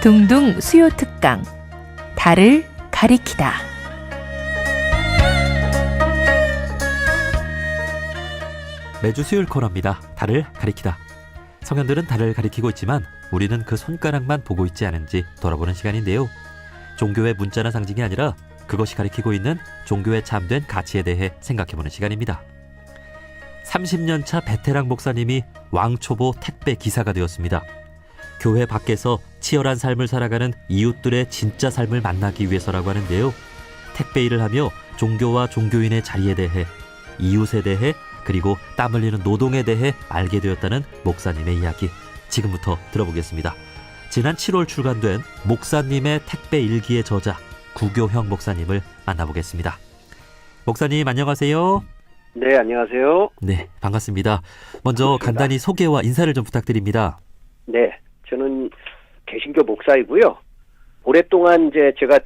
둥둥 수요 특강 달을 가리키다. 매주 수요일 코너입니다. 달을 가리키다. 성현들은 달을 가리키고 있지만 우리는 그 손가락만 보고 있지 않은지 돌아보는 시간인데요. 종교의 문자나 상징이 아니라 그것이 가리키고 있는 종교에 참된 가치에 대해 생각해보는 시간입니다. 30년 차 베테랑 목사님이 왕초보 택배 기사가 되었습니다. 교회 밖에서 치열한 삶을 살아가는 이웃들의 진짜 삶을 만나기 위해서라고 하는데요. 택배 일을 하며 종교와 종교인의 자리에 대해, 이웃에 대해, 그리고 땀 흘리는 노동에 대해 알게 되었다는 목사님의 이야기, 지금부터 들어보겠습니다. 지난 7월 출간된 목사님의 택배 일기의 저자 구교형 목사님을 만나보겠습니다. 목사님 안녕하세요. 네, 안녕하세요. 네, 반갑습니다. 먼저 반갑습니다. 간단히 소개와 인사를 좀 부탁드립니다. 네, 저는 개신교 목사이고요. 오랫동안 제가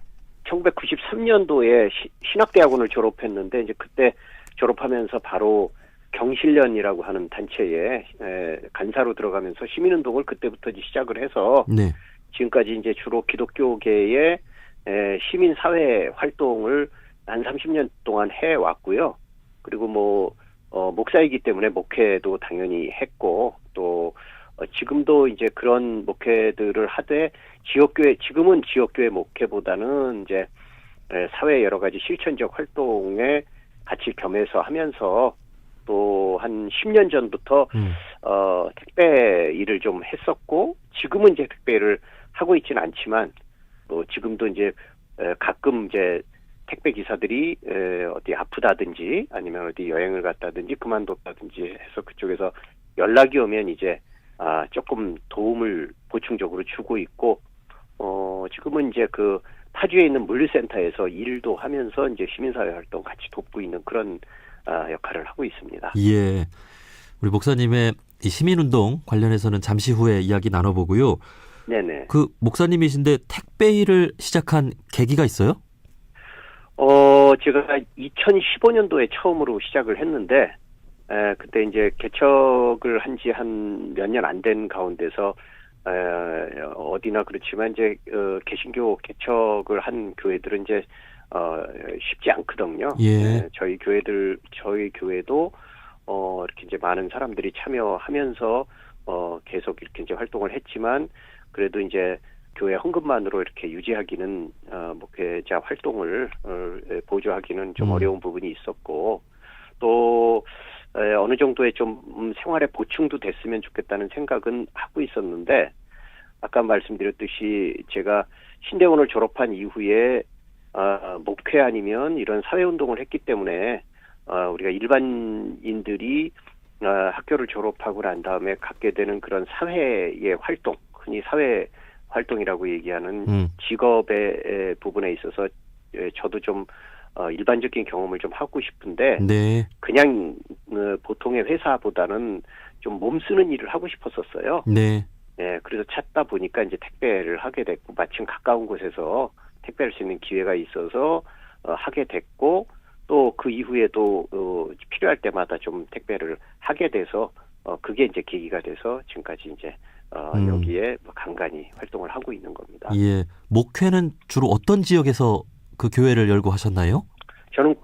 1993년도에 신학대학원을 졸업했는데 이제 그때 졸업하면서 바로 경실련이라고 하는 단체에 간사로 들어가면서 시민운동을 그때부터 시작을 해서 네. 지금까지 이제 주로 기독교계의 시민사회 활동을 한 30년 동안 해왔고요. 그리고 목사이기 때문에 목회도 당연히 했고, 또 지금도 이제 그런 목회들을 하되 지금은 지역교회 목회보다는 이제 사회 여러 가지 실천적 활동에 같이 겸해서 하면서 또 한 10년 전부터 택배 일을 좀 했었고, 지금은 이제 택배 일을 하고 있지는 않지만 또 지금도 이제 가끔 이제 택배 기사들이 어디 아프다든지 아니면 어디 여행을 갔다든지 그만뒀다든지 해서 그쪽에서 연락이 오면 이제 조금 도움을 보충적으로 주고 있고, 지금은 이제 그 파주에 있는 물류센터에서 일도 하면서 이제 시민사회 활동 같이 돕고 있는 그런 역할을 하고 있습니다. 예. 우리 목사님의 이 시민운동 관련해서는 잠시 후에 이야기 나눠보고요. 네네. 그 목사님이신데 택배 일을 시작한 계기가 있어요? 제가 2015년도에 처음으로 시작을 했는데, 그때 이제 개척을 한 지 한 몇 년 안 된 가운데서, 어디나 그렇지만 이제, 개신교 개척을 한 교회들은 이제, 쉽지 않거든요. 예. 저희 교회도, 이렇게 이제 많은 사람들이 참여하면서, 계속 이렇게 이제 활동을 했지만, 그래도 이제, 교회 헌금만으로 이렇게 유지하기는 목회자 활동을 보조하기는 좀 어려운 부분이 있었고, 또 어느 정도의 좀 생활의 보충도 됐으면 좋겠다는 생각은 하고 있었는데, 아까 말씀드렸듯이 제가 신대원을 졸업한 이후에 목회 아니면 이런 사회운동을 했기 때문에 우리가 일반인들이 학교를 졸업하고 난 다음에 갖게 되는 그런 사회의 활동, 흔히 사회 활동이라고 얘기하는 직업의 부분에 있어서 저도 좀 일반적인 경험을 좀 하고 싶은데, 네. 그냥 보통의 회사보다는 좀 몸 쓰는 일을 하고 싶었었어요. 네. 네, 그래서 찾다 보니까 이제 택배를 하게 됐고, 마침 가까운 곳에서 택배를 할 수 있는 기회가 있어서 하게 됐고, 또 그 이후에도 필요할 때마다 좀 택배를 하게 돼서 그게 이제 계기가 돼서 지금까지 이제 여기에 간간히 활동을 하고 있는 겁니다. 예. 목회는 주로 어떤 지역에서 그 교회를 열고 하셨나요? 저는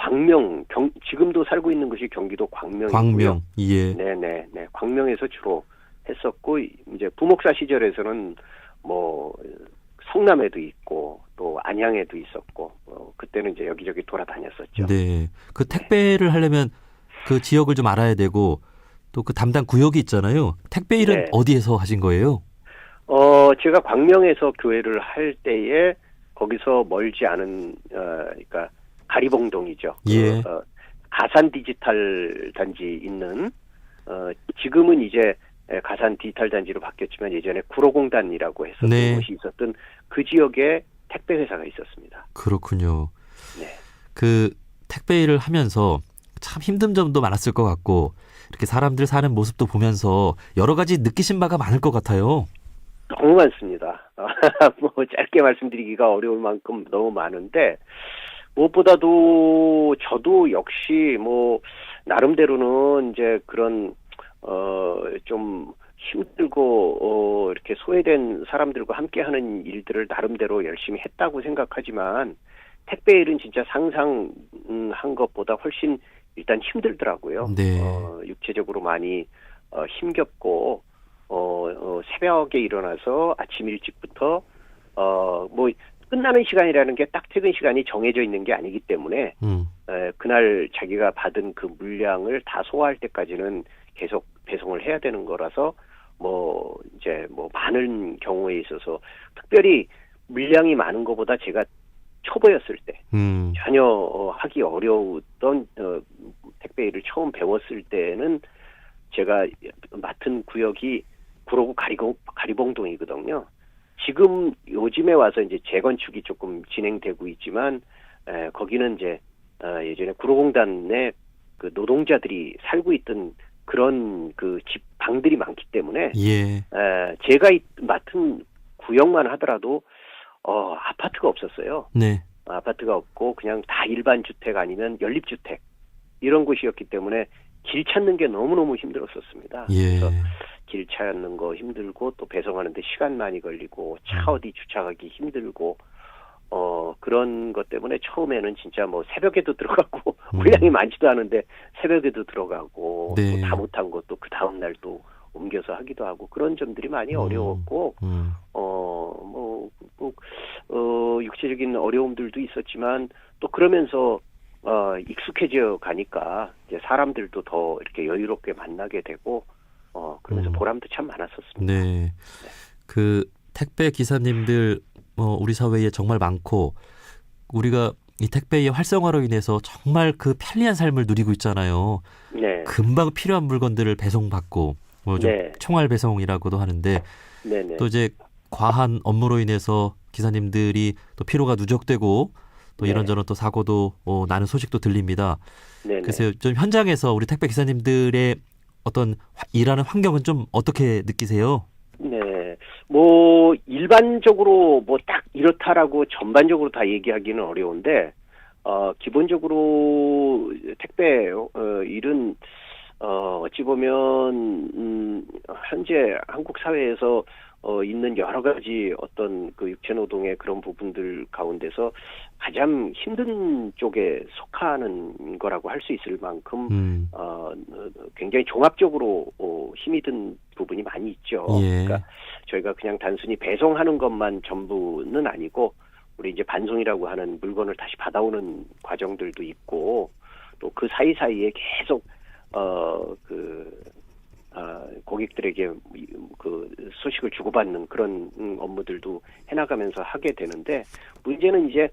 지금도 살고 있는 것이 경기도 광명이고요. 광명. 예. 네네. 광명에서 주로 했었고, 이제 부목사 시절에서는 성남에도 있고 또 안양에도 있었고, 그때는 이제 여기저기 돌아다녔었죠. 네. 그 택배를 하려면 그 지역을 좀 알아야 되고, 또 그 담당 구역이 있잖아요. 택배 일은 네. 어디에서 하신 거예요? 제가 광명에서 교회를 할 때에 거기서 멀지 않은 그러니까 가리봉동이죠. 예. 가산 디지털 단지 있는, 지금은 이제 가산 디지털 단지로 바뀌었지만 예전에 구로공단이라고 했었던 네. 곳이 있었던 그 지역에 택배 회사가 있었습니다. 그렇군요. 네. 그 택배 일을 하면서 참 힘든 점도 많았을 것 같고, 이렇게 사람들 사는 모습도 보면서 여러 가지 느끼신 바가 많을 것 같아요. 너무 많습니다. 짧게 말씀드리기가 어려울 만큼 너무 많은데, 무엇보다도 저도 역시 나름대로는 이제 그런 좀 힘들고 이렇게 소외된 사람들과 함께하는 일들을 나름대로 열심히 했다고 생각하지만 택배 일은 진짜 상상한 것보다 훨씬 일단 힘들더라고요. 네. 육체적으로 많이 힘겹고 새벽에 일어나서 아침 일찍부터 뭐 끝나는 시간이라는 게 딱 퇴근 시간이 정해져 있는 게 아니기 때문에 그날 자기가 받은 그 물량을 다 소화할 때까지는 계속 배송을 해야 되는 거라서 뭐 이제 뭐 많은 경우에 있어서 특별히 물량이 많은 것보다 제가 초보였을 때 전혀 하기 어려웠던 택배 일을 처음 배웠을 때는 제가 맡은 구역이 구로구 가리봉동이거든요. 지금 요즘에 와서 이제 재건축이 조금 진행되고 있지만 거기는 이제 예전에 구로공단에 그 노동자들이 살고 있던 그런 그 집 방들이 많기 때문에 제가 맡은 구역만 하더라도 아파트가 없었어요. 네. 아파트가 없고 그냥 다 일반 주택 아니면 연립주택 이런 곳이었기 때문에 길 찾는 게 너무너무 힘들었었습니다. 그래서 길 찾는 거 힘들고 또 배송하는데 시간 많이 걸리고 차 어디 주차하기 힘들고 그런 것 때문에 처음에는 진짜 뭐 새벽에도 들어가고 물량이 많지도 않은데 새벽에도 들어가고 또 다 못한 것도 그 다음 날 또 옮겨서 하기도 하고 그런 점들이 많이 어려웠고 육체적인 어려움들도 있었지만 또 그러면서 익숙해져 가니까 이제 사람들도 더 이렇게 여유롭게 만나게 되고 그러면서 보람도 참 많았었습니다. 네. 그 택배 기사님들 우리 사회에 정말 많고 우리가 이 택배의 활성화로 인해서 정말 그 편리한 삶을 누리고 있잖아요. 네. 금방 필요한 물건들을 배송받고 좀 총알 배송이라고도 하는데 또 이제 과한 업무로 인해서 기사님들이 또 피로가 누적되고 또 이런저런 또 사고도 나는 소식도 들립니다. 그래서 좀 현장에서 우리 택배 기사님들의 어떤 일하는 환경은 좀 어떻게 느끼세요? 네, 뭐 일반적으로 뭐 딱 이렇다라고 전반적으로 다 얘기하기는 어려운데 기본적으로 택배 일은 어찌 보면 현재 한국 사회에서 있는 여러 가지 어떤 그 육체노동의 그런 부분들 가운데서 가장 힘든 쪽에 속하는 거라고 할 수 있을 만큼 굉장히 종합적으로 힘이 든 부분이 많이 있죠. 그러니까 저희가 그냥 단순히 배송하는 것만 전부는 아니고 우리 이제 반송이라고 하는 물건을 다시 받아오는 과정들도 있고 또 그 사이사이에 계속 고객들에게 그 소식을 주고받는 그런 업무들도 해나가면서 하게 되는데 문제는 이제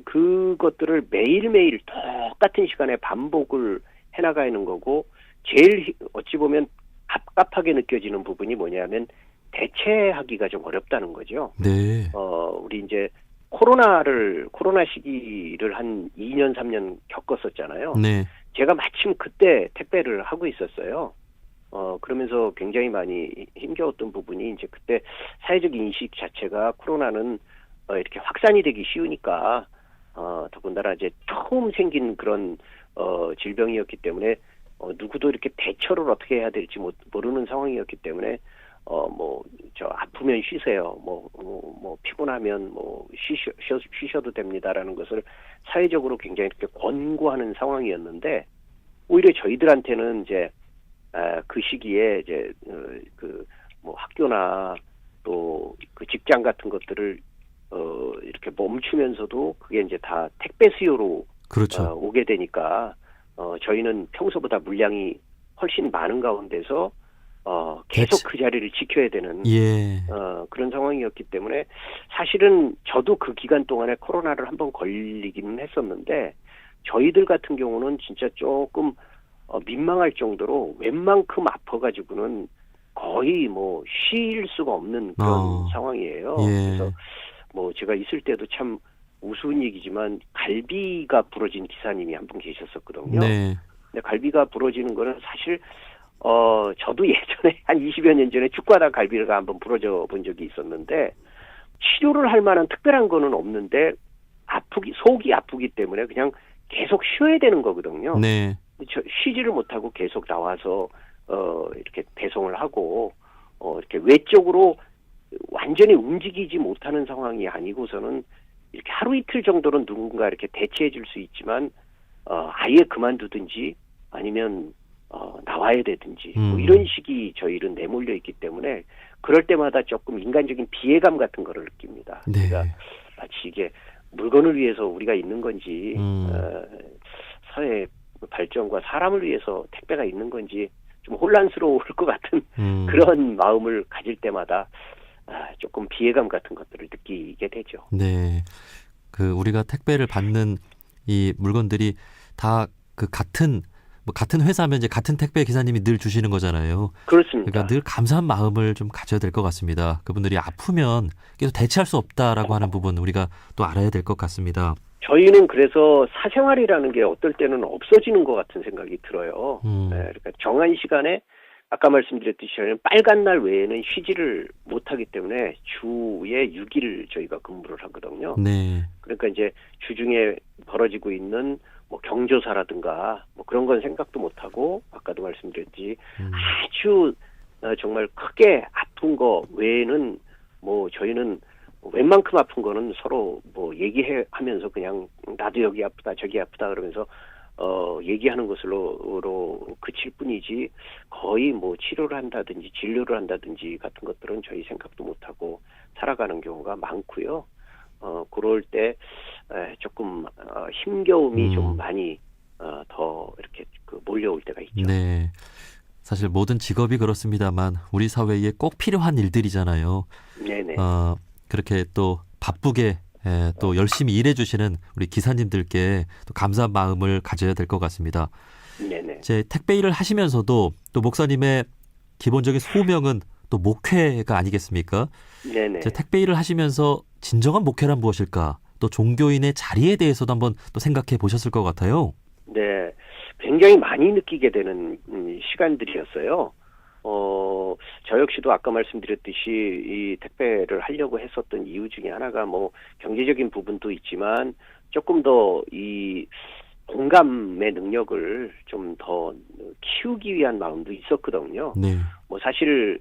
그것들을 매일매일 똑같은 시간에 반복을 해나가는 거고 제일 어찌 보면 갑갑하게 느껴지는 부분이 뭐냐면 대체하기가 좀 어렵다는 거죠. 네. 우리 이제 코로나 시기를 한 2년 3년 겪었었잖아요. 네. 제가 마침 그때 택배를 하고 있었어요. 그러면서 굉장히 많이 힘겨웠던 부분이 이제 그때 사회적 인식 자체가 코로나는 이렇게 확산이 되기 쉬우니까 더군다나 이제 처음 생긴 그런 질병이었기 때문에 누구도 이렇게 대처를 어떻게 해야 될지 모르는 상황이었기 때문에 아프면 쉬세요. 피곤하면 쉬셔도 됩니다라는 것을 사회적으로 굉장히 이렇게 권고하는 상황이었는데 오히려 저희들한테는 이제 그 시기에 이제 학교나 또 그 직장 같은 것들을 이렇게 멈추면서도 그게 이제 다 택배 수요로 오게 되니까 저희는 평소보다 물량이 훨씬 많은 가운데서 계속 그 자리를 지켜야 되는 그런 상황이었기 때문에 사실은 저도 그 기간 동안에 코로나를 한번 걸리기는 했었는데 저희들 같은 경우는 진짜 조금 민망할 정도로 웬만큼 아파가지고는 거의 쉴 수가 없는 그런 상황이에요. 그래서 제가 있을 때도 참 우스운 얘기지만 갈비가 부러진 기사님이 한 분 계셨었거든요. 네. 근데 갈비가 부러지는 거는 사실 저도 예전에 한 20여 년 전에 축구하다 갈비가 한번 부러져 본 적이 있었는데 치료를 할 만한 특별한 거는 없는데 속이 아프기 때문에 그냥 계속 쉬어야 되는 거거든요. 네. 쉬지를 못하고 계속 나와서 이렇게 배송을 하고 이렇게 외적으로 완전히 움직이지 못하는 상황이 아니고서는 이렇게 하루 이틀 정도는 누군가 이렇게 대체해 줄 수 있지만 아예 그만두든지 아니면 나와야 되든지 뭐 이런 식이 저희는 내몰려 있기 때문에 그럴 때마다 조금 인간적인 피해감 같은 거를 느낍니다. 네. 그러니까 마치 이게 물건을 위해서 우리가 있는 건지 사회 발전과 사람을 위해서 택배가 있는 건지 좀 혼란스러울 것 같은 그런 마음을 가질 때마다 조금 피해감 같은 것들을 느끼게 되죠. 네. 그 우리가 택배를 받는 이 물건들이 다 그 같은 회사면 이제 같은 택배 기사님이 늘 주시는 거잖아요. 그렇습니다. 그러니까 늘 감사한 마음을 좀 가져야 될 것 같습니다. 그분들이 아프면 계속 대체할 수 없다라고 하는 부분 우리가 또 알아야 될 것 같습니다. 저희는 그래서 사생활이라는 게 어떨 때는 없어지는 것 같은 생각이 들어요. 네, 그러니까 정한 시간에 아까 말씀드렸듯이 저희는 빨간 날 외에는 쉬지를 못하기 때문에 주에 6일 저희가 근무를 하거든요. 네. 그러니까 이제 주중에 벌어지고 있는 뭐 경조사라든가 뭐 그런 건 생각도 못하고 아까도 말씀드렸듯이 아주 정말 크게 아픈 거 외에는 뭐 저희는 웬만큼 아픈 거는 서로 뭐 얘기하면서 그냥 나도 여기 아프다 저기 아프다 그러면서 얘기하는 것으로 그칠 뿐이지 거의 뭐 치료를 한다든지 진료를 한다든지 같은 것들은 저희 생각도 못하고 살아가는 경우가 많고요. 그럴 때 조금 힘겨움이 좀 많이 더 이렇게 몰려올 때가 있죠. 네. 사실 모든 직업이 그렇습니다만 우리 사회에 꼭 필요한 일들이잖아요. 네네. 그렇게 또 바쁘게 또 열심히 일해주시는 우리 기사님들께 또 감사한 마음을 가져야 될 것 같습니다. 네네. 제 택배 일을 하시면서도 또 목사님의 기본적인 소명은 또 목회가 아니겠습니까? 네네. 제 택배 일을 하시면서 진정한 목회란 무엇일까? 또 종교인의 자리에 대해서도 한번 또 생각해 보셨을 것 같아요. 네. 굉장히 많이 느끼게 되는 시간들이었어요. 저 역시도 아까 말씀드렸듯이 이 택배를 하려고 했었던 이유 중에 하나가 뭐 경제적인 부분도 있지만 조금 더 이 공감의 능력을 좀 더 키우기 위한 마음도 있었거든요. 네. 뭐 사실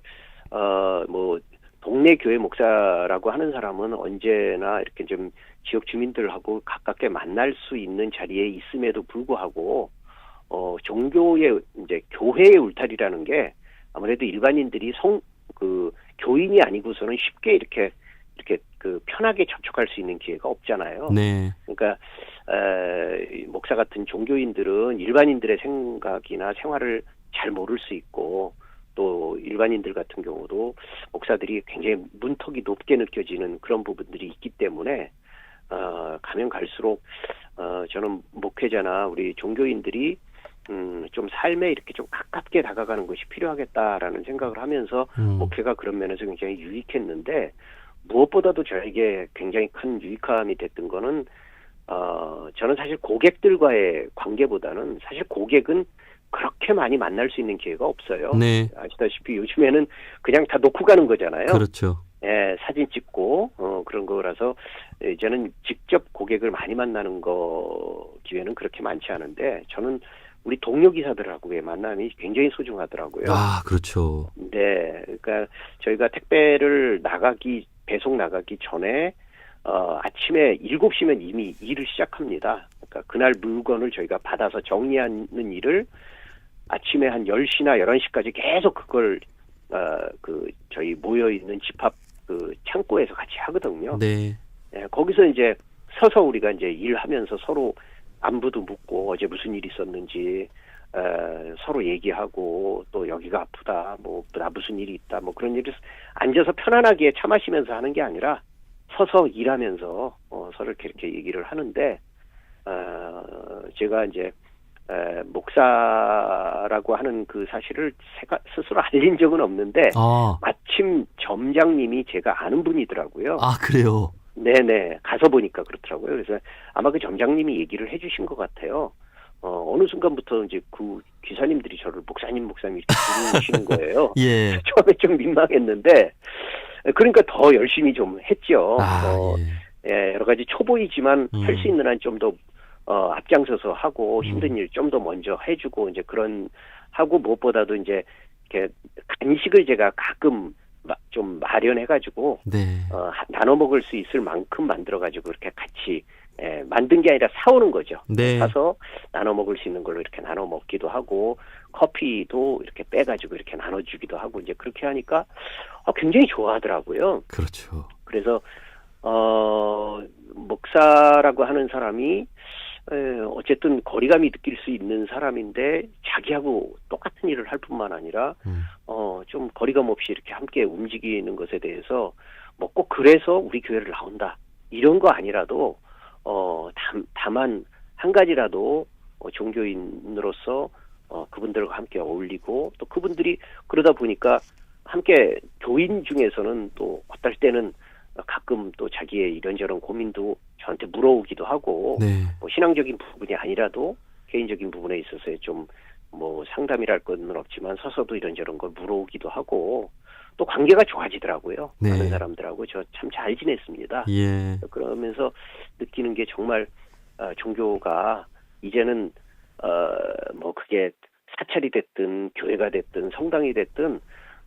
뭐 동네 교회 목사라고 하는 사람은 언제나 이렇게 좀 지역 주민들하고 가깝게 만날 수 있는 자리에 있음에도 불구하고 종교의 이제 교회의 울타리라는 게 아무래도 일반인들이 교인이 아니고서는 쉽게 이렇게 편하게 접촉할 수 있는 기회가 없잖아요. 네. 그러니까 목사 같은 종교인들은 일반인들의 생각이나 생활을 잘 모를 수 있고 또 일반인들 같은 경우도 목사들이 굉장히 문턱이 높게 느껴지는 그런 부분들이 있기 때문에 가면 갈수록 저는 목회자나 우리 종교인들이 좀 삶에 이렇게 좀 가깝게 다가가는 것이 필요하겠다라는 생각을 하면서 목회가 그런 면에서 굉장히 유익했는데 무엇보다도 저에게 굉장히 큰 유익함이 됐던 거는 저는 사실 고객들과의 관계보다는 사실 고객은 그렇게 많이 만날 수 있는 기회가 없어요. 네. 아시다시피 요즘에는 그냥 다 놓고 가는 거잖아요. 그렇죠. 예, 사진 찍고 그런 거라서 저는 직접 고객을 많이 만나는 기회는 그렇게 많지 않은데 저는 우리 동료 기사들하고의 만남이 굉장히 소중하더라고요. 아, 그렇죠. 네, 그러니까 저희가 택배를 배송 나가기 전에 아침에 7시면 이미 일을 시작합니다. 그러니까 그날 물건을 저희가 받아서 정리하는 일을 아침에 한 10시나 11시까지 계속 그걸 저희 모여 있는 집합 창고에서 같이 하거든요. 네. 네, 거기서 이제 서서 우리가 이제 일하면서 서로 안부도 묻고 어제 무슨 일이 있었는지 서로 얘기하고 또 여기가 아프다, 뭐 나 무슨 일이 있다, 뭐 그런 일을 앉아서 편안하게 차 마시면서 하는 게 아니라 서서 일하면서 서로 이렇게 얘기를 하는데 제가 이제 목사라고 하는 그 사실을 스스로 알린 적은 없는데 마침 점장님이 제가 아는 분이더라고요. 아, 그래요? 네네. 가서 보니까 그렇더라고요. 그래서 아마 그 점장님이 얘기를 해주신 것 같아요. 어느 순간부터 이제 그 기사님들이 저를 목사님 이렇게 부르시는 거예요. 예. 처음에 좀 민망했는데, 그러니까 더 열심히 좀 했죠. 예, 여러 가지 초보이지만 할 수 있는 한 좀 더 앞장서서 하고 힘든 일 좀 더 먼저 해주고 이제 하고 무엇보다도 이제 이렇게 간식을 제가 가끔 좀 마련해가지고 네. 나눠 먹을 수 있을 만큼 만들어가지고 이렇게 같이 만든 게 아니라 사오는 거죠. 네. 사서 나눠 먹을 수 있는 걸로 이렇게 나눠 먹기도 하고 커피도 이렇게 빼가지고 이렇게 나눠주기도 하고 이제 그렇게 하니까 굉장히 좋아하더라고요. 그렇죠. 그래서 목사라고 하는 사람이 어쨌든 거리감이 느낄 수 있는 사람인데 자기하고 똑같은 일을 할 뿐만 아니라 좀 거리감 없이 이렇게 함께 움직이는 것에 대해서 뭐 꼭 그래서 우리 교회를 나온다 이런 거 아니라도 다만 한 가지라도 종교인으로서 그분들과 함께 어울리고 또 그분들이 그러다 보니까 함께 교인 중에서는 또 어떨 때는 가끔 또 자기의 이런저런 고민도 저한테 물어오기도 하고 네. 뭐 신앙적인 부분이 아니라도 개인적인 부분에 있어서 좀 뭐 상담이랄 건 없지만 서서도 이런저런 걸 물어오기도 하고 또 관계가 좋아지더라고요. 네. 많은 사람들하고 저 참 잘 지냈습니다. 예. 그러면서 느끼는 게 정말 종교가 이제는 뭐 그게 사찰이 됐든 교회가 됐든 성당이 됐든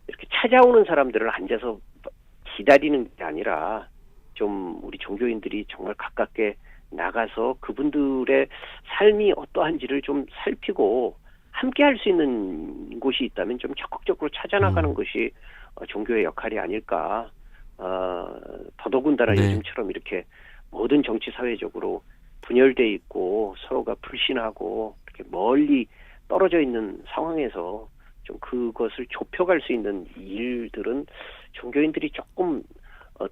이렇게 찾아오는 사람들을 앉아서 기다리는 게 아니라 좀 우리 종교인들이 정말 가깝게 나가서 그분들의 삶이 어떠한지를 좀 살피고 함께 할 수 있는 곳이 있다면 좀 적극적으로 찾아나가는 것이 종교의 역할이 아닐까. 더더군다나 네. 요즘처럼 이렇게 모든 정치 사회적으로 분열돼 있고 서로가 불신하고 이렇게 멀리 떨어져 있는 상황에서 좀 그것을 좁혀갈 수 있는 일들은 종교인들이 조금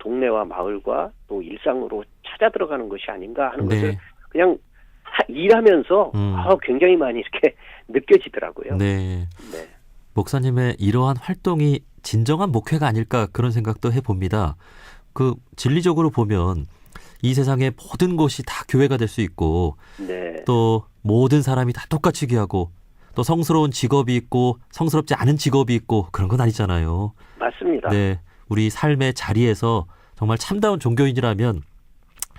동네와 마을과 또 일상으로 찾아 들어가는 것이 아닌가 하는 것을 네. 그냥 일하면서 굉장히 많이 이렇게 느껴지더라고요. 네. 네. 목사님의 이러한 활동이 진정한 목회가 아닐까 그런 생각도 해봅니다. 그 진리적으로 보면 이 세상의 모든 곳이 다 교회가 될 수 있고 네. 또 모든 사람이 다 똑같이 귀하고 또 성스러운 직업이 있고 성스럽지 않은 직업이 있고 그런 건 아니잖아요. 맞습니다. 네, 우리 삶의 자리에서 정말 참다운 종교인이라면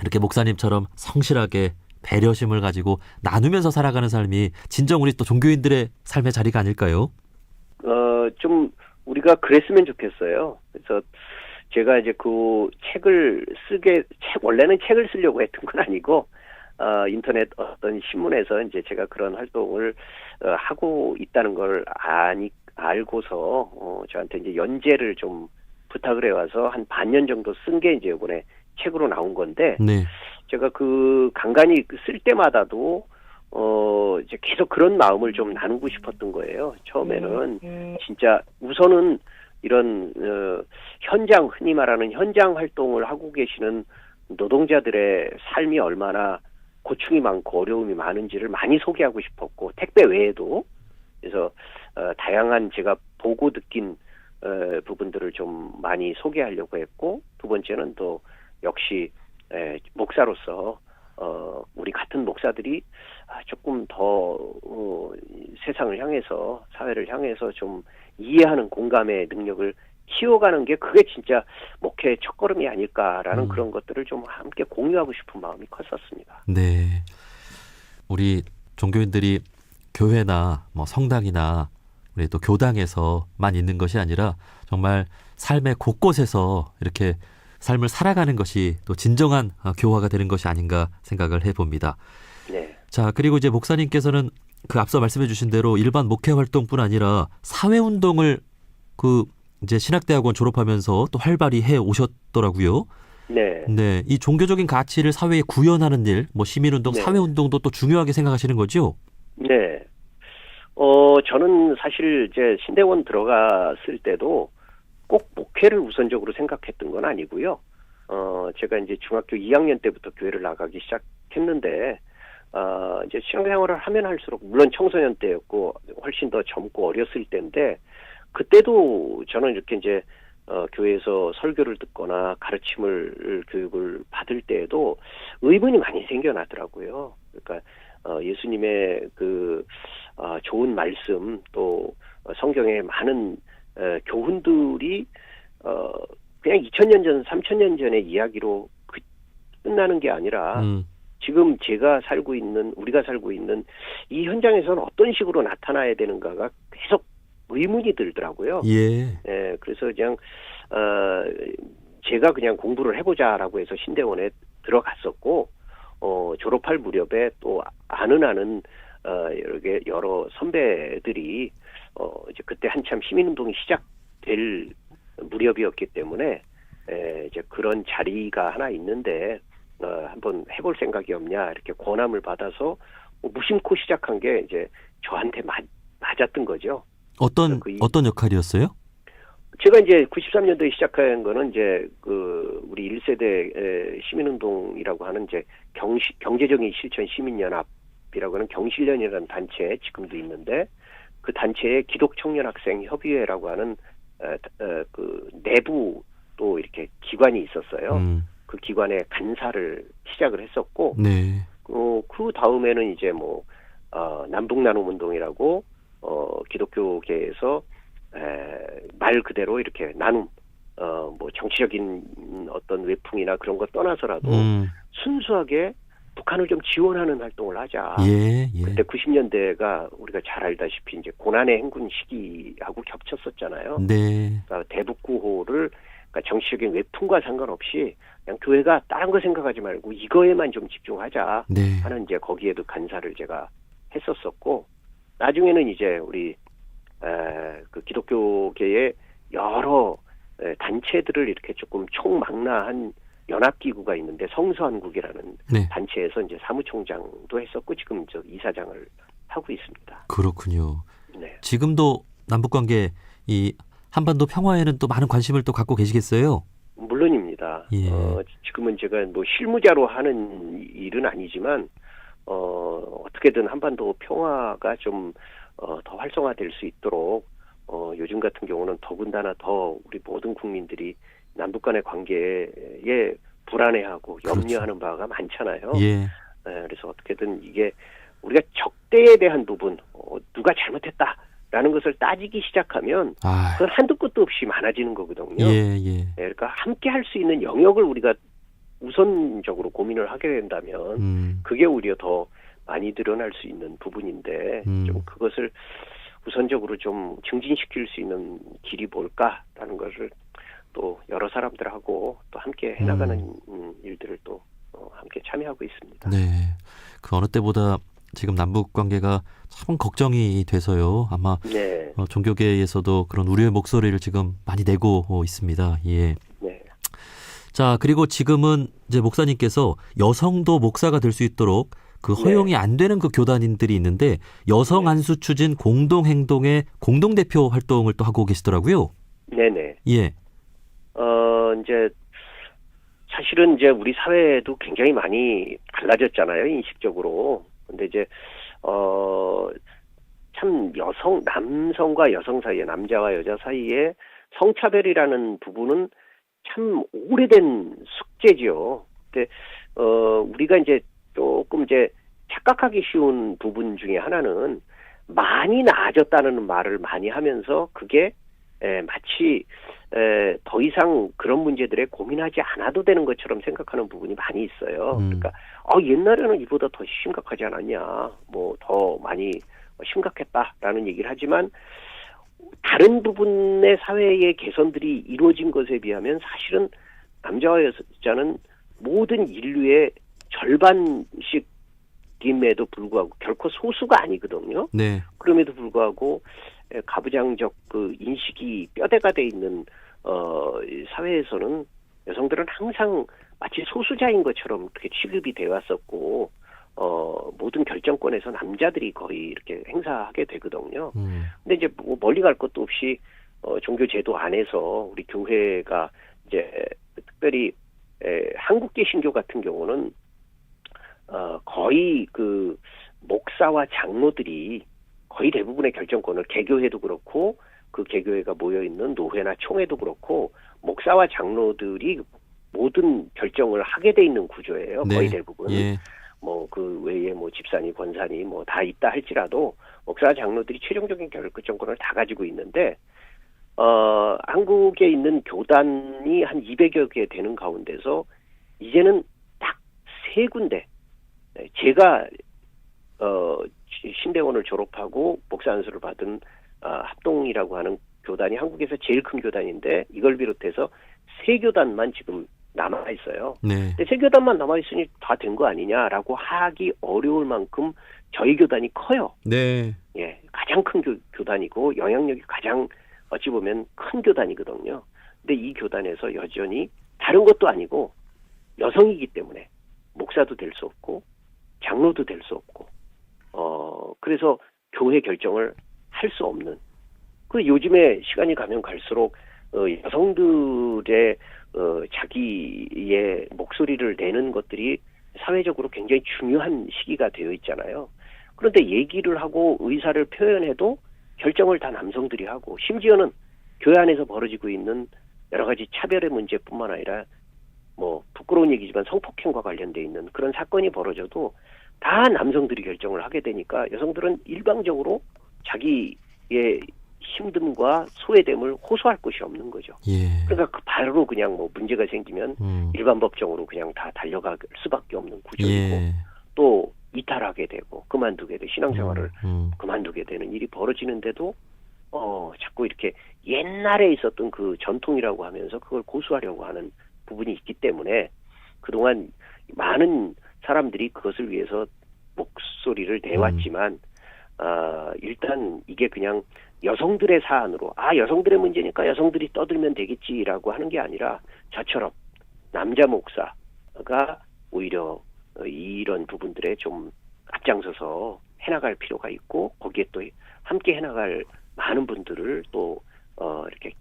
이렇게 목사님처럼 성실하게 배려심을 가지고 나누면서 살아가는 삶이 진정 우리 또 종교인들의 삶의 자리가 아닐까요? 좀 우리가 그랬으면 좋겠어요. 그래서 제가 이제 그 책을 원래는 책을 쓰려고 했던 건 아니고 인터넷 어떤 신문에서 이제 제가 그런 활동을 하고 있다는 걸 알고서 저한테 이제 연재를 좀 부탁을 해와서 한 반년 정도 쓴 게 이제 이번에 책으로 나온 건데 네. 제가 그 간간히 쓸 때마다도 이제 계속 그런 마음을 좀 나누고 싶었던 거예요. 처음에는 진짜 우선은 이런 흔히 말하는 현장 활동을 하고 계시는 노동자들의 삶이 얼마나 고충이 많고 어려움이 많은지를 많이 소개하고 싶었고 택배 외에도 그래서 다양한 제가 보고 느낀 부분들을 좀 많이 소개하려고 했고 두 번째는 또 역시 목사로서 우리 같은 목사들이 조금 더 세상을 향해서 사회를 향해서 좀 이해하는 공감의 능력을 키워가는 게 그게 진짜 목회의 첫걸음이 아닐까라는 그런 것들을 좀 함께 공유하고 싶은 마음이 컸었습니다. 네. 우리 종교인들이 교회나 뭐 성당이나 우리 또 교당에서만 있는 것이 아니라 정말 삶의 곳곳에서 이렇게 삶을 살아가는 것이 또 진정한 교화가 되는 것이 아닌가 생각을 해봅니다. 네. 자, 그리고 이제 목사님께서는 그 앞서 말씀해 주신 대로 일반 목회 활동뿐 아니라 사회운동을 이제 신학대학원 졸업하면서 또 활발히 해 오셨더라고요. 네. 네. 이 종교적인 가치를 사회에 구현하는 일, 뭐 시민운동, 네. 사회운동도 또 중요하게 생각하시는 거죠? 네. 저는 사실 이제 신대원 들어갔을 때도 꼭 목회를 우선적으로 생각했던 건 아니고요. 제가 이제 중학교 2학년 때부터 교회를 나가기 시작했는데, 이제 신앙생활을 하면 할수록, 물론 청소년 때였고, 훨씬 더 젊고 어렸을 때인데, 그때도 저는 이렇게 이제, 교회에서 설교를 듣거나 교육을 받을 때에도 의문이 많이 생겨나더라고요. 그러니까, 예수님의 좋은 말씀, 또 성경의 많은 교훈들이 그냥 2000년 전, 3000년 전의 이야기로 끝나는 게 아니라 지금 우리가 살고 있는 이 현장에서는 어떤 식으로 나타나야 되는가가 계속 의문이 들더라고요. 예. 예, 그래서 그냥 제가 그냥 공부를 해보자라고 해서 신대원에 들어갔었고 졸업할 무렵에 또 아는 여러 선배들이 이제 그때 한참 시민운동이 시작될 무렵이었기 때문에 이제 그런 자리가 하나 있는데 한번 해볼 생각이 없냐 이렇게 권함을 받아서 무심코 시작한 게 이제 저한테 맞았던 거죠. 어떤 역할이었어요? 제가 이제 93년도에 시작한 거는 이제 우리 1세대 시민운동이라고 하는 이제 경제적인 실천 시민연합이라고 하는 경실련이라는 단체 지금도 있는데 그 단체의 기독청년학생협의회라고 하는 그 내부 또 이렇게 기관이 있었어요. 그 기관의 간사를 시작을 했었고, 네. 그 다음에는 이제 남북나눔운동이라고 기독교계에서 말 그대로 이렇게 나눔, 정치적인 어떤 외풍이나 그런 거 떠나서라도 순수하게 북한을 좀 지원하는 활동을 하자. 예. 그때 90년대가 우리가 잘 알다시피 이제 고난의 행군 시기하고 겹쳤었잖아요. 네. 그러니까 대북 구호를 그러니까 정치적인 외풍과 상관없이 그냥 교회가 다른 거 생각하지 말고 이거에만 좀 집중하자 네. 하는 이제 거기에도 간사를 제가 했었었고 나중에는 이제 우리 그 기독교계의 여러 단체들을 이렇게 조금 총망라한 연합기구가 있는데 성서한국이라는 네. 단체에서 이제 사무총장도 했었고 지금 저 이사장을 하고 있습니다. 그렇군요. 네. 지금도 남북관계 이 한반도 평화에는 또 많은 관심을 또 갖고 계시겠어요? 물론입니다. 예. 지금은 제가 실무자로 하는 일은 아니지만 어떻게든 한반도 평화가 좀 더 활성화될 수 있도록 요즘 같은 경우는 더군다나 더 우리 모든 국민들이 남북 간의 관계에 불안해하고 염려하는 바가 많잖아요. 예. 그래서 어떻게든 이게 우리가 적대에 대한 부분 누가 잘못했다라는 것을 따지기 시작하면 그건 한도 끝도 없이 많아지는 거거든요. 예. 그러니까 함께 할 수 있는 영역을 우리가 우선적으로 고민을 하게 된다면 그게 오히려 더 많이 늘어날 수 있는 부분인데 좀 그것을 우선적으로 좀 증진시킬 수 있는 길이 뭘까라는 것을 또 여러 사람들하고 또 함께 해나가는 일들을 또 함께 참여하고 있습니다. 네, 그 어느 때보다 지금 남북 관계가 참 걱정이 돼서요. 아마 네. 종교계에서도 그런 우려의 목소리를 지금 많이 내고 있습니다. 예. 네. 자, 그리고 지금은 이제 목사님께서 여성도 목사가 될 수 있도록 그 허용이 안 되는 그 교단인들이 있는데 여성 안수 추진 공동행동의 공동대표 활동을 또 하고 계시더라고요. 네네. 예. 이제 사실은 이제 우리 사회도 굉장히 많이 달라졌잖아요, 인식적으로. 근데 이제 참 남성과 여성 사이에, 남자와 여자 사이에 성차별이라는 부분은 참 오래된 숙제지요. 근데 우리가 이제 조금 이제 착각하기 쉬운 부분 중에 하나는 많이 나아졌다는 말을 많이 하면서 그게 마치 더 이상 그런 문제들에 고민하지 않아도 되는 것처럼 생각하는 부분이 많이 있어요. 그러니까 옛날에는 이보다 더 심각하지 않았냐, 더 많이 심각했다라는 얘기를 하지만 다른 부분의 사회의 개선들이 이루어진 것에 비하면 사실은 남자와 여자는 모든 인류의 절반씩임에도 불구하고 결코 소수가 아니거든요. 네. 그럼에도 불구하고 가부장적 그 인식이 뼈대가 돼 있는 사회에서는 여성들은 항상 마치 소수자인 것처럼 그렇게 취급이 되어 왔었고 모든 결정권에서 남자들이 거의 이렇게 행사하게 되거든요. 근데 이제 멀리 갈 것도 없이 종교 제도 안에서 우리 교회가 이제 특별히 한국계 신교 같은 경우는 거의 그 목사와 장로들이 거의 대부분의 결정권을 개교회도 그렇고 그 개교회가 모여 있는 노회나 총회도 그렇고 목사와 장로들이 모든 결정을 하게 돼 있는 구조예요. 네. 거의 대부분. 예. 그 외에 집사니 권사니 다 있다 할지라도 목사 장로들이 최종적인 결정권을 다 가지고 있는데 한국에 있는 교단이 한 200여 개 되는 가운데서 이제는 딱 3군데 제가 신대원을 졸업하고 목사 안수를 받은 합동이라고 하는 교단이 한국에서 제일 큰 교단인데 이걸 비롯해서 세 교단만 지금 남아 있어요. 네. 근데 세 교단만 남아 있으니 다 된 거 아니냐라고 하기 어려울 만큼 저희 교단이 커요. 네. 예, 가장 큰 교단이고 영향력이 가장 어찌 보면 큰 교단이거든요. 근데 이 교단에서 여전히 다른 것도 아니고 여성이기 때문에 목사도 될 수 없고 장로도 될 수 없고 그래서 교회 결정을 할 수 없는 그 요즘에 시간이 가면 갈수록 여성들의 자기의 목소리를 내는 것들이 사회적으로 굉장히 중요한 시기가 되어 있잖아요. 그런데 얘기를 하고 의사를 표현해도 결정을 다 남성들이 하고 심지어는 교회 안에서 벌어지고 있는 여러 가지 차별의 문제뿐만 아니라 뭐 부끄러운 얘기지만 성폭행과 관련돼 있는 그런 사건이 벌어져도 다 남성들이 결정을 하게 되니까 여성들은 일방적으로 자기의 힘듦과 소외됨을 호소할 곳이 없는 거죠. 예. 그러니까 바로 그냥 뭐 문제가 생기면 일반 법정으로 그냥 다 달려갈 수밖에 없는 구조이고 예. 또 이탈하게 되고 그만두게 되고 신앙생활을 그만두게 되는 일이 벌어지는데도 자꾸 이렇게 옛날에 있었던 그 전통이라고 하면서 그걸 고수하려고 하는 부분이 있기 때문에 그동안 많은 사람들이 그것을 위해서 목소리를 내왔지만 일단 이게 그냥 여성들의 사안으로 여성들의 문제니까 여성들이 떠들면 되겠지라고 하는 게 아니라 저처럼 남자 목사가 오히려 이런 부분들에 좀 앞장서서 해나갈 필요가 있고 거기에 또 함께 해나갈 많은 분들을 또 이렇게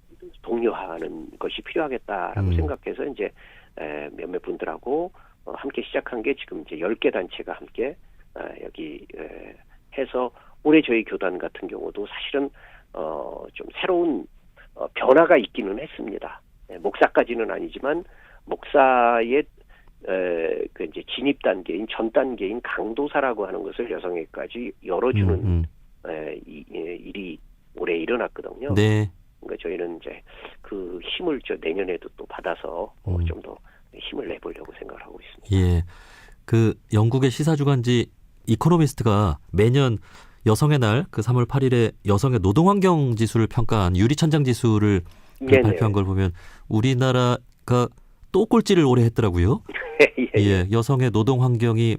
독려하는 것이 필요하겠다라고 생각해서 이제 몇몇 분들하고 함께 시작한 게 지금 이제 10개 단체가 함께 여기 해서 올해 저희 교단 같은 경우도 사실은 좀 새로운 변화가 있기는 했습니다. 목사까지는 아니지만 목사의 그 이제 진입 단계인 전 단계인 강도사라고 하는 것을 여성에게까지 열어주는 일이 올해 일어났거든요. 네. 그러니까 저희는 이제 그 힘을 내년에도 또 받아서 좀 더 힘을 내보려고 생각을 하고 있습니다. 예. 그 영국의 시사주간지 이코노미스트가 매년 여성의 날 그 3월 8일에 여성의 노동환경 지수를 평가한 유리천장 지수를 발표한 걸 보면 우리나라가 또 꼴찌를 올해 했더라고요. 예, 여성의 노동 환경이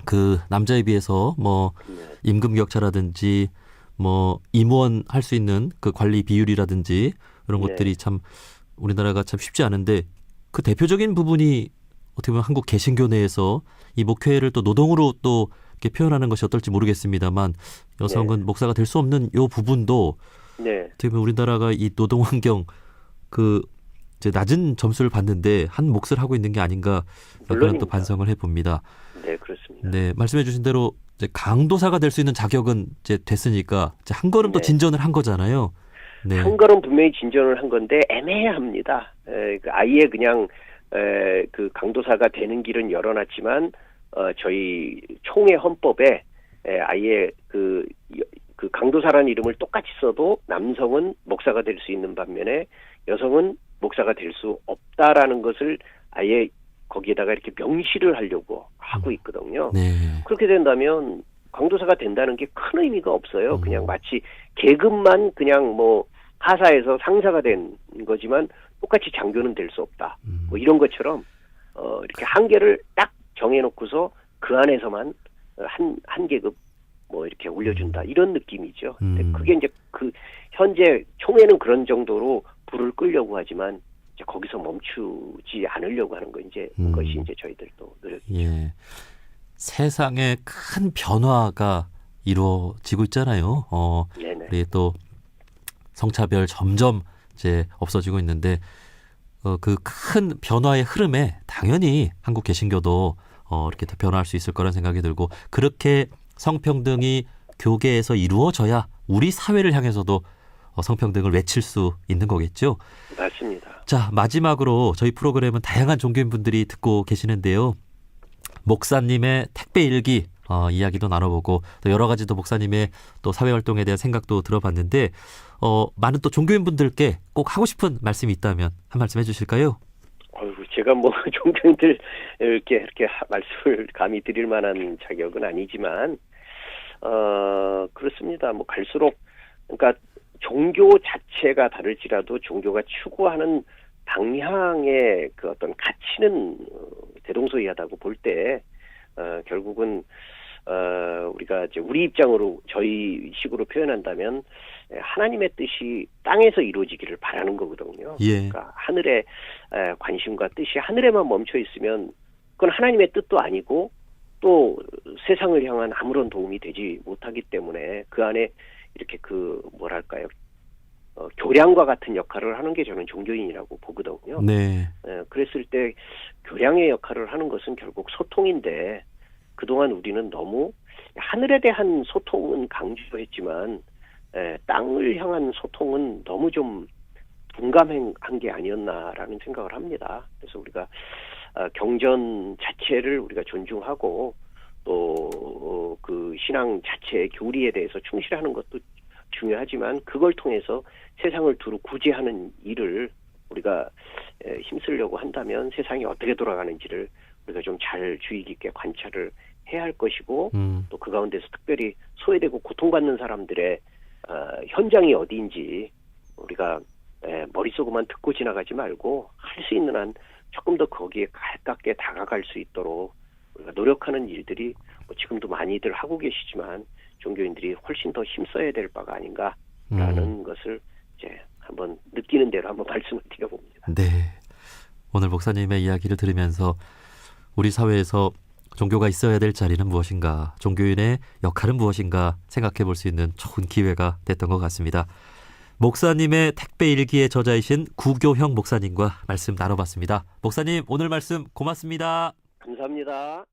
그 남자에 비해서 뭐 임금 격차라든지 뭐 임원 할 수 있는 그 관리 비율이라든지 이런 것들이 참 우리나라가 참 쉽지 않은데 그 대표적인 부분이 어떻게 보면 한국 개신교 내에서 이 목회를 또 노동으로 또 이렇게 표현하는 것이 어떨지 모르겠습니다만 여성은 목사가 될 수 없는 이 부분도 어떻게 보면 우리나라가 이 노동 환경 그 이제 낮은 점수를 받는데 한 몫을 하고 있는 게 아닌가 그런 또 반성을 해봅니다. 네, 그렇습니다. 네, 말씀해주신 대로 이제 강도사가 될 수 있는 자격은 이제 됐으니까 이제 한 걸음 더 진전을 한 거잖아요. 네. 한 걸음 분명히 진전을 한 건데 애매합니다. 아예 그냥 그 강도사가 되는 길은 열어놨지만 저희 총회 헌법에 아예 그 강도사라는 이름을 똑같이 써도 남성은 목사가 될 수 있는 반면에 여성은 목사가 될 수 없다라는 것을 아예 거기에다가 이렇게 명시를 하려고 하고 있거든요. 네. 그렇게 된다면 강도사가 된다는 게 큰 의미가 없어요. 그냥 마치 계급만 그냥 뭐 하사에서 상사가 된 거지만 똑같이 장교는 될 수 없다. 뭐 이런 것처럼 이렇게 한계를 딱 정해놓고서 그 안에서만 한 계급 뭐 이렇게 올려준다 이런 느낌이죠. 근데 그게 이제 그 현재 총회는 그런 정도로 불을 끌려고 하지만 이제 거기서 멈추지 않으려고 하는 거 이제 것이 이제 저희들도 노력이죠. 예. 세상에 큰 변화가 이루어지고 있잖아요. 우리 또 성차별 점점 이제 없어지고 있는데 그 큰 변화의 흐름에 당연히 한국 개신교도 이렇게 더 변화할 수 있을 거란 생각이 들고 그렇게 성평등이 교계에서 이루어져야 우리 사회를 향해서도 성평등을 외칠 수 있는 거겠죠. 맞습니다. 자, 마지막으로 저희 프로그램은 다양한 종교인분들이 듣고 계시는데요. 목사님의 택배 일기 이야기도 나눠보고 또 여러 가지 또 목사님의 또 사회활동에 대한 생각도 들어봤는데 많은 또 종교인분들께 꼭 하고 싶은 말씀이 있다면 한 말씀 해주실까요? 제가 뭐 종교인들 이렇게 말씀을 감히 드릴 만한 자격은 아니지만 그렇습니다. 뭐 갈수록 그러니까 종교 자체가 다를지라도 종교가 추구하는 방향의 그 어떤 가치는 대동소이하다고 볼 때 결국은 우리가 이제 우리 입장으로 저희 식으로 표현한다면 하나님의 뜻이 땅에서 이루어지기를 바라는 거거든요. 예. 그러니까 하늘의 관심과 뜻이 하늘에만 멈춰 있으면 그건 하나님의 뜻도 아니고 또 세상을 향한 아무런 도움이 되지 못하기 때문에 그 안에 이렇게 그 뭐랄까요? 교량과 같은 역할을 하는 게 저는 종교인이라고 보거든요. 네. 그랬을 때 교량의 역할을 하는 것은 결국 소통인데 그동안 우리는 너무 하늘에 대한 소통은 강조했지만 땅을 향한 소통은 너무 좀 둔감한 게 아니었나라는 생각을 합니다. 그래서 우리가 경전 자체를 우리가 존중하고 또 그 신앙 자체의 교리에 대해서 충실하는 것도 중요하지만 그걸 통해서 세상을 두루 구제하는 일을 우리가 힘쓰려고 한다면 세상이 어떻게 돌아가는지를 우리가 좀 잘 주의 깊게 관찰을 해야 할 것이고 또 그 가운데서 특별히 소외되고 고통받는 사람들의 현장이 어디인지 우리가 머릿속으로만 듣고 지나가지 말고 할 수 있는 한 조금 더 거기에 가깝게 다가갈 수 있도록 우리가 노력하는 일들이 뭐 지금도 많이들 하고 계시지만 종교인들이 훨씬 더 힘써야 될 바가 아닌가라는 것을 이제 한번 느끼는 대로 한번 말씀을 드려봅니다. 네. 오늘 목사님의 이야기를 들으면서 우리 사회에서 종교가 있어야 될 자리는 무엇인가, 종교인의 역할은 무엇인가 생각해 볼 수 있는 좋은 기회가 됐던 것 같습니다. 목사님의 택배 일기의 저자이신 구교형 목사님과 말씀 나눠봤습니다. 목사님, 오늘 말씀 고맙습니다. 감사합니다.